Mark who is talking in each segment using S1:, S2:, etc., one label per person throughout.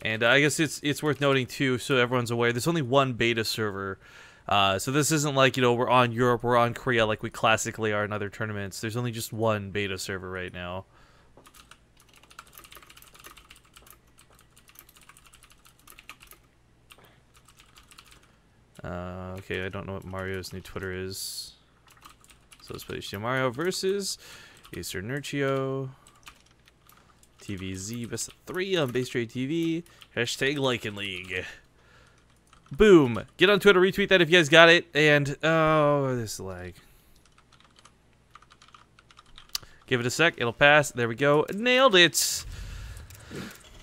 S1: And I guess it's worth noting too, so everyone's aware, there's only one beta server. So this isn't like, you know, we're on Europe, we're on Korea like we classically are in other tournaments. There's only just one beta server right now. Okay, I don't know what Mario's new Twitter is. So let's play HTOMario versus Acer Nerchio. TVZ best of 3 on BaseTradeTV. Hashtag Lycan League. Boom. Get on Twitter, retweet that if you guys got it. And, oh, this lag. Give it a sec. It'll pass. There we go. Nailed it.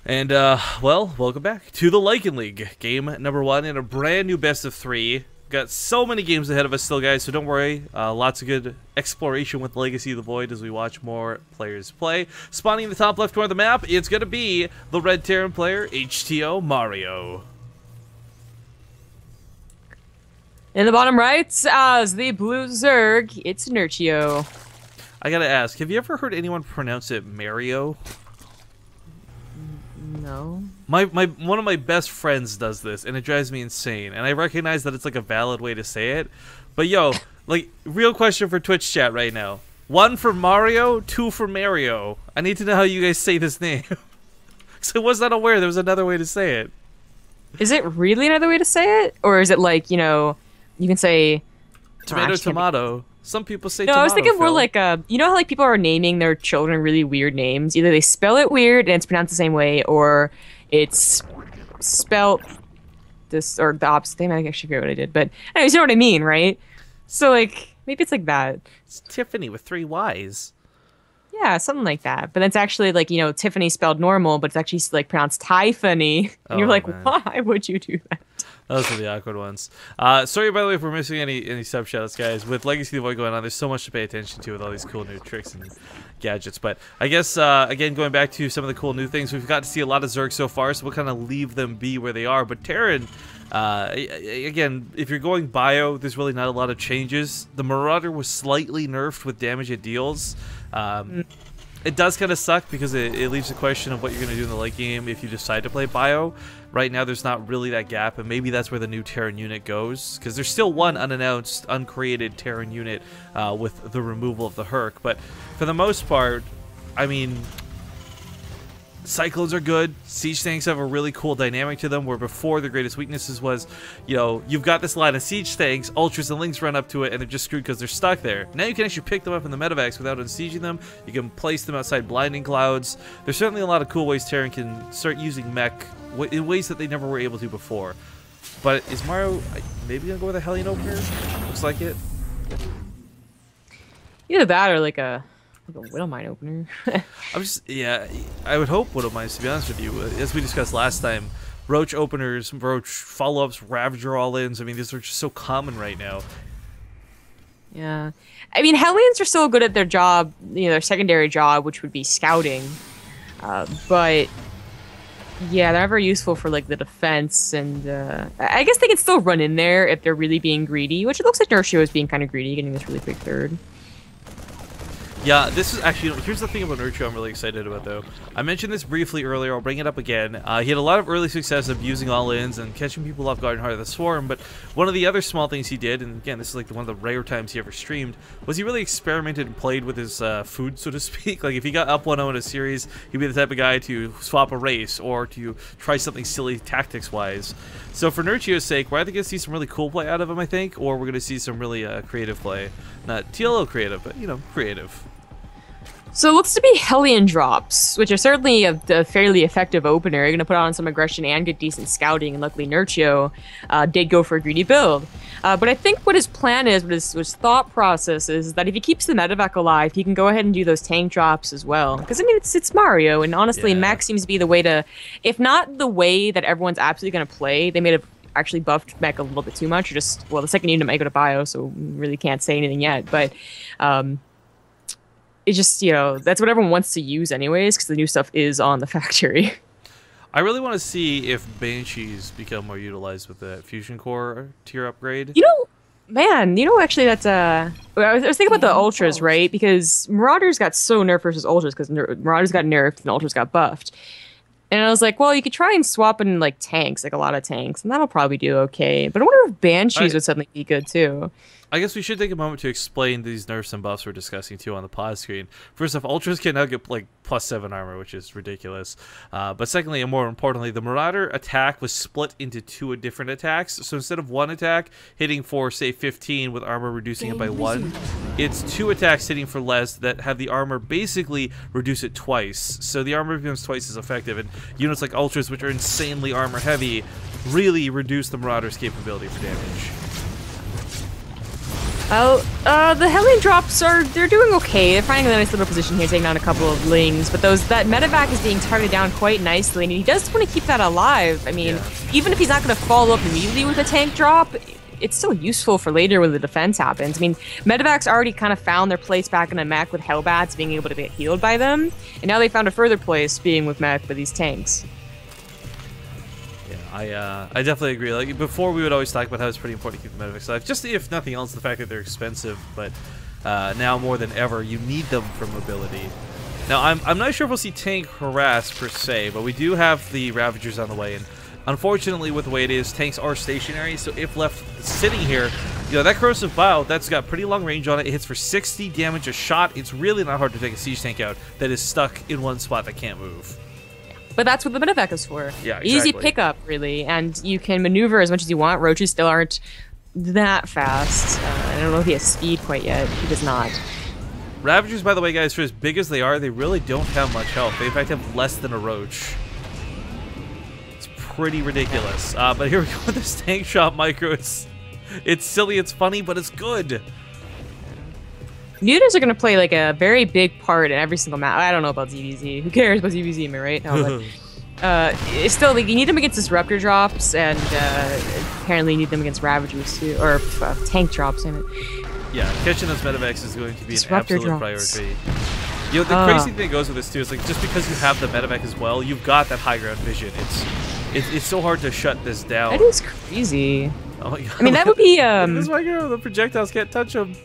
S1: And, well, welcome back to the Lycan League. Game number 1 in a brand new best of 3. Got so many games ahead of us still, guys, so don't worry. Lots of good exploration with Legacy of the Void as we watch more players play. Spawning in the top left corner of the map, it's going to be the Red Terran player, HTOMario.
S2: In the bottom right, as the blue Zerg, it's Nerchio.
S1: I gotta ask, have you ever heard anyone pronounce it Mario?
S2: No.
S1: One of my best friends does this, and it drives me insane. And I recognize that it's like a valid way to say it. But yo, like, real question for Twitch chat right now. 1 for Mario, 2 for Mario. I need to know how you guys say this name. Because I was not aware there was another way to say it.
S2: Is it really another way to say it? Or is it like, you know, you can say...
S1: Tomato, tomato. Some people say
S2: no,
S1: tomato.
S2: I was thinking more
S1: Phil.
S2: like, you know how like people are naming their children really weird names? Either they spell it weird and it's pronounced the same way, or it's spelt this, or the opposite. I actually forget what I did. But anyways, you know what I mean, right? So like, maybe it's like that.
S1: It's Tiffany with 3 Ys.
S2: Yeah, something like that. But it's actually like, you know, Tiffany spelled normal, but it's actually like pronounced Typhony. And you're like,
S1: man.
S2: why would you do that?
S1: Those are the awkward ones. Sorry, by the way, if we're missing any sub shoutouts, guys. With Legacy of the Void going on, there's so much to pay attention to with all these cool new tricks and gadgets. But I guess, again, going back to some of the cool new things, we've got to see a lot of Zerg so far, so we'll kind of leave them be where they are. But Terran, again, if you're going bio, there's really not a lot of changes. The Marauder was slightly nerfed with damage it deals. It does kind of suck because it leaves the question of what you're going to do in the late game if you decide to play bio. Right now, there's not really that gap, and maybe that's where the new Terran unit goes, because there's still one unannounced, uncreated Terran unit with the removal of the Herc. But for the most part, I mean, Cyclones are good. Siege tanks have a really cool dynamic to them, where before their greatest weaknesses was, you know, you've got this line of siege tanks, ultras and links run up to it, and they're just screwed because they're stuck there. Now you can actually pick them up in the medevacs without unsieging them. You can place them outside blinding clouds. There's certainly a lot of cool ways Terran can start using mech in ways that they never were able to before. But is Mario maybe gonna go with a Hellion opener? Looks like it.
S2: Either that or like a Widowmine opener.
S1: Yeah, I would hope Widowmines, to be honest with you. As we discussed last time, Roach openers, Roach follow-ups, Ravager all-ins, I mean, these are just so common right now.
S2: Yeah. I mean, Hellions are still good at their job, you know, their secondary job, which would be scouting. But, yeah, they're not very useful for, like, the defense, and I guess they can still run in there if they're really being greedy, which it looks like Nerchio is being kind of greedy, getting this really quick third.
S1: Yeah, this is actually, here's the thing about Nerchio I'm really excited about, though. I mentioned this briefly earlier, I'll bring it up again. He had a lot of early success of using all-ins and catching people off guard in Heart of the Swarm, but one of the other small things he did, and again, this is like one of the rare times he ever streamed, was he really experimented and played with his food, so to speak. Like, if he got up 1-0 in a series, he'd be the type of guy to swap a race, or to try something silly tactics-wise. So for Nerchio's sake, we're either going to see some really cool play out of him, I think, or we're going to see some really creative play. Not TLO creative, but, you know, creative.
S2: So it looks to be Hellion drops, which are certainly a fairly effective opener. You're going to put on some aggression and get decent scouting, and luckily Nerchio did go for a greedy build. But I think what his plan is, what his thought process is that if he keeps the medevac alive, he can go ahead and do those tank drops as well. Because, I mean, it's Mario, and honestly,
S1: yeah.
S2: mech seems to be the way to, if not the way that everyone's absolutely going to play, they may have actually buffed mech a little bit too much, or just, well, the second unit might go to bio, so really can't say anything yet, but... it's just, you know, that's what everyone wants to use anyways, because the new stuff is on the factory.
S1: I really want to see if Banshees become more utilized with the Fusion Core tier upgrade.
S2: You know, man, you know, actually that's, I was thinking about the Ultras, right? Because Marauders got so nerfed versus Ultras, because Marauders got nerfed and Ultras got buffed. And I was like, well, you could try and swap in like tanks, like a lot of tanks, and that'll probably do okay. But I wonder if Banshees would suddenly be good too.
S1: I guess we should take a moment to explain these nerfs and buffs we're discussing too on the pause screen. First off, Ultras can now get like +7 armor, which is ridiculous. But secondly, and more importantly, the Marauder attack was split into 2 different attacks. So instead of 1 attack hitting for, say, 15 with armor reducing it by 1, it's 2 attacks hitting for less that have the armor basically reduce it twice. So the armor becomes twice as effective, and units like Ultras, which are insanely armor heavy, really reduce the Marauder's capability for damage.
S2: Oh, the Hellion drops they're doing okay. They're finding a nice little position here, taking down a couple of Lings, but that medevac is being targeted down quite nicely, and he does want to keep that alive. I mean, even if he's not going to follow up immediately with a tank drop, it's still useful for later when the defense happens. I mean, medevacs already kind of found their place back in a mech with Hellbats being able to get healed by them, and now they found a further place being with mech with these tanks.
S1: I definitely agree. Like before, we would always talk about how it's pretty important to keep the medevacs alive. Just if nothing else, the fact that they're expensive, but now more than ever, you need them for mobility. Now, I'm not sure if we'll see tank harass per se, but we do have the Ravagers on the way, and unfortunately, with the way it is, tanks are stationary. So if left sitting here, you know that corrosive bile that's got pretty long range on it. It hits for 60 damage a shot. It's really not hard to take a siege tank out that is stuck in one spot that can't move.
S2: But that's what the medevac is for.
S1: Yeah, exactly.
S2: Easy pickup, really, and you can maneuver as much as you want. Roaches still aren't that fast. I don't know if he has speed quite yet. He does not.
S1: Ravagers, by the way, guys, for as big as they are, they really don't have much health. They, in fact, have less than a Roach. It's pretty ridiculous. But here we go with this tank shot micro. It's silly, it's funny, but it's good.
S2: Mutas are going to play like a very big part in every single map. I don't know about ZvT. Who cares about ZvT, am I right? No, but, it's still, like, you need them against disruptor drops, and apparently you need them against Ravagers too, or tank drops, I mean.
S1: Yeah, catching those medevacs is going to be
S2: disruptor
S1: an absolute priority. You know, the crazy thing that goes with this too is like just because you have the medevac as well, you've got that high ground vision. It's so hard to shut this down.
S2: That is crazy.
S1: Oh my god.
S2: I mean, that would be
S1: this micro, the projectiles can't touch them.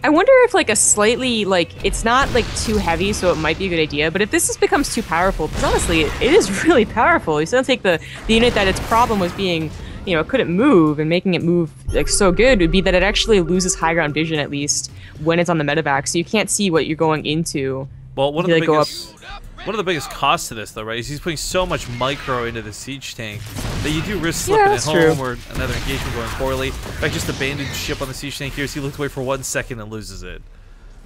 S2: I wonder if like a slightly, like, it's not like too heavy, so it might be a good idea, but if this becomes too powerful, because honestly, it is really powerful. You still take the unit that its problem was being, you know, it couldn't move, and making it move like so good would be that it actually loses high ground vision at least when it's on the medevac, so you can't see what you're going into.
S1: Well, one of the biggest costs to this, though, right, is he's putting so much micro into the siege tank that you do risk slipping at home or another engagement going poorly. In fact, just abandoned ship on the siege tank here, so he looks away for 1 second and loses it.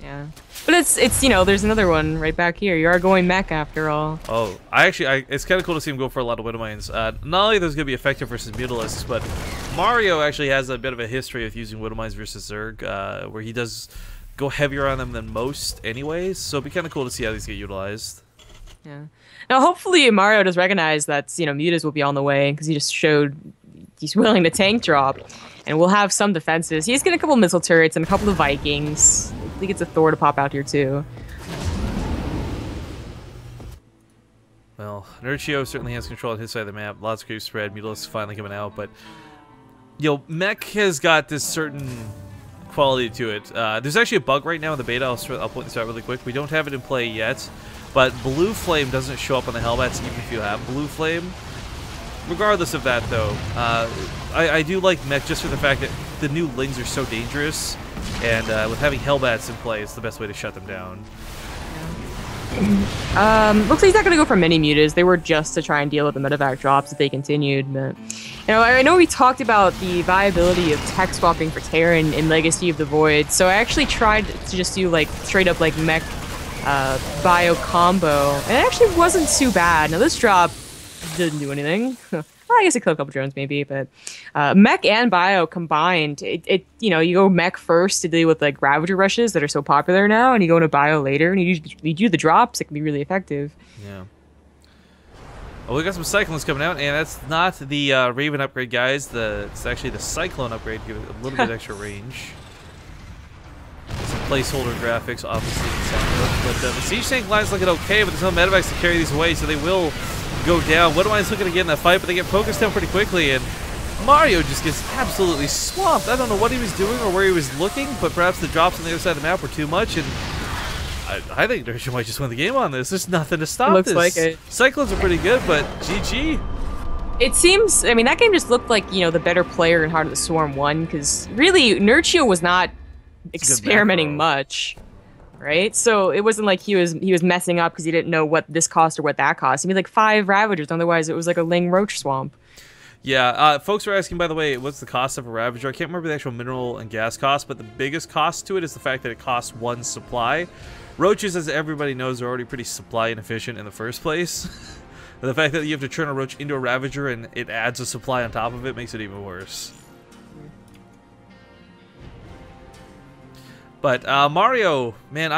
S2: Yeah. But it's you know, there's another one right back here. You are going mech after all.
S1: Oh, it's kind of cool to see him go for a lot of Widow Mines. Not only are those going to be effective versus Mutalisks, but Mario actually has a bit of a history of using Widow Mines versus Zerg, where he does go heavier on them than most anyways, so it'd be kind of cool to see how these get utilized.
S2: Yeah. Now, hopefully Mario does recognize that, you know, Mutas will be on the way, because he just showed he's willing to tank drop, and we'll have some defenses. He's getting a couple missile turrets and a couple of Vikings. I think it's a Thor to pop out here too.
S1: Well, Nerchio certainly has control on his side of the map. Lots of creep spread. Mutalisks finally coming out, but you know, mech has got this certain quality to it. There's actually a bug right now in the beta. I'll point this out really quick. We don't have it in play yet. But Blue Flame doesn't show up on the Hellbats even if you have Blue Flame. Regardless of that, though, I do like mech just for the fact that the new Lings are so dangerous, and with having Hellbats in play, it's the best way to shut them down.
S2: Looks like he's not going to go for many mutas. They were just to try and deal with the medevac drops if they continued. But you know, I know we talked about the viability of tech swapping for Terran in Legacy of the Void, so I actually tried to just do like straight up like mech bio combo, and it actually wasn't too bad. Now this drop didn't do anything. Well, I guess it killed a couple drones maybe, but mech and bio combined, it you know, you go mech first to deal with like Ravager rushes that are so popular now, and you go into bio later, and you do the drops. It can be really effective.
S1: Yeah. Well, we got some Cyclones coming out, and that's not the Raven upgrade, guys. It's actually the Cyclone upgrade, give it a little bit extra range. Some placeholder graphics, obviously, but the siege tank line's looking okay, but there's no medevacs to carry these away, so they will go down. Widow Mines looking to get in that fight, but they get focused down pretty quickly, and Mario just gets absolutely swamped. I don't know what he was doing or where he was looking, but perhaps the drops on the other side of the map were too much, and I think Nerchio might just win the game on this. There's nothing to stop
S2: Looks
S1: this.
S2: like it.
S1: Cyclones are pretty good, but GG.
S2: It seems, I mean, that game just looked like, you know, the better player in Heart of the Swarm won, because really, Nerchio was not experimenting much, right? So it wasn't like he was messing up because he didn't know what this cost or what that cost. He made like 5 Ravagers, otherwise it was like a Ling Roach Swamp.
S1: Yeah, folks were asking, by the way, what's the cost of a Ravager? I can't remember the actual mineral and gas cost, but the biggest cost to it is the fact that it costs 1 supply. Roaches, as everybody knows, are already pretty supply inefficient in the first place. The fact that you have to turn a roach into a Ravager and it adds a supply on top of it makes it even worse. But Mario, man,